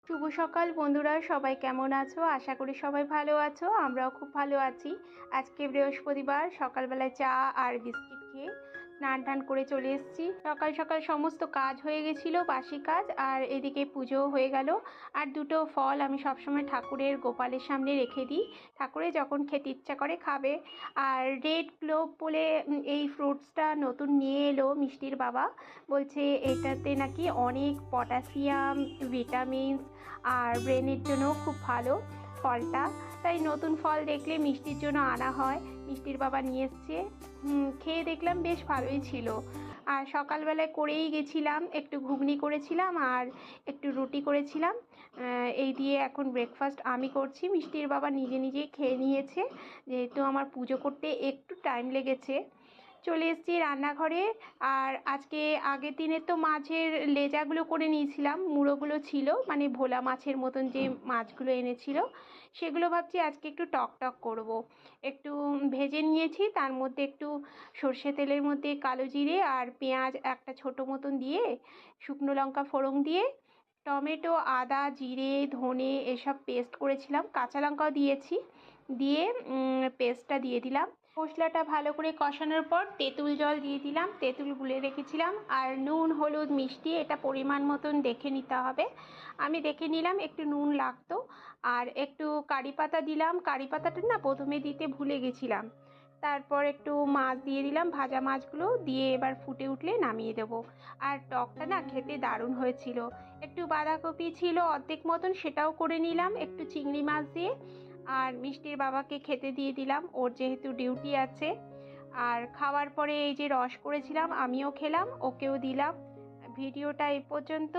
শুভ সকাল বন্ধুরা, সবাই কেমন আছো? আশা করি সবাই ভালো আছো। আমরাও খুব ভালো আছি। আজকে বৃহস্পতিবার, সকালবেলায় চা আর বিস্কিট খেয়ে স্নান টান করে চলে এসেছি। সকাল সকাল সমস্ত কাজ হয়ে গেছিলো, বাসি কাজ, আর এদিকে পুজোও হয়ে গেল। আর দুটো ফল আমি সবসময় ঠাকুরের গোপালের সামনে রেখে দিই, ঠাকুরের যখন খেতে ইচ্ছা করে খাবে। আর রেড গ্লোব বলে এই ফ্রুটসটা নতুন নিয়ে এলো মিষ্টির বাবা, বলছে এটাতে নাকি অনেক পটাশিয়াম, ভিটামিনস আর ব্রেনের জন্য খুব ভালো ফলটা। তাই নতুন ফল দেখলে মিষ্টির জন্য আনা হয়। মিষ্টির বাবা নিয়ে এসছে, খেয়ে দেখলাম বেশ ভালোই ছিল। আর সকালবেলায় করেই গেছিলাম, একটু ঘুগনি করেছিলাম আর একটু রুটি করেছিলাম। এই দিয়ে এখন ব্রেকফাস্ট আমি করছি, মিষ্টির বাবা নিজে নিজেই খেয়ে নিয়েছে। যেহেতু আমার পুজো করতে একটু টাইম লেগেছে, চলে এসেছি রান্নাঘরে। আর আজকে আগের দিনের তো মাছের লেজাগুলো করে নিয়েছিলাম, মুড়োগুলো ছিল, মানে ভোলা মাছের মতন যে মাছগুলো এনেছিল, সেগুলো ভাবছি আজকে একটু টক টক করব। একটু ভেজে নিয়েছি, তার মধ্যে একটু সর্ষে তেলের মধ্যে কালো জিরে আর পেঁয়াজ একটা ছোটো মতন দিয়ে, শুকনো লঙ্কা ফোড়ন দিয়ে, টমেটো, আদা, জিরে, ধনে এসব পেস্ট করেছিলাম, কাঁচা লঙ্কাও দিয়েছি, দিয়ে পেস্টটা দিয়ে দিলাম। মশলাটা ভালো করে কষানোর পর তেঁতুল জল দিয়ে দিলাম, তেঁতুল গুলে রেখেছিলাম। আর নুন, হলুদ, মিষ্টি এটা পরিমাণ মতন দেখে নিতে হবে। আমি দেখে নিলাম, একটু নুন লাগতো। আর একটু কারি পাতা দিলাম, কারি পাতাটা না প্রথমে দিতে ভুলে গেছিলাম। তারপর একটু মাছ দিয়ে দিলাম, ভাজা মাছগুলো দিয়ে এবার ফুটে উঠলে নামিয়ে দেবো। আর টকটা না খেতে দারুণ হয়েছিল। একটু বাঁধাকপি ছিল অর্ধেক মতন, সেটাও করে নিলাম একটু চিংড়ি মাছ দিয়ে। আর মিষ্টির বাবাকে খেতে দিয়ে দিলাম, ওর যেহেতু ডিউটি আছে। আর খাওয়ার পরে এই যে রস করেছিলাম, আমিও খেলাম, ওকেও দিলাম। ভিডিওটা এই পর্যন্ত।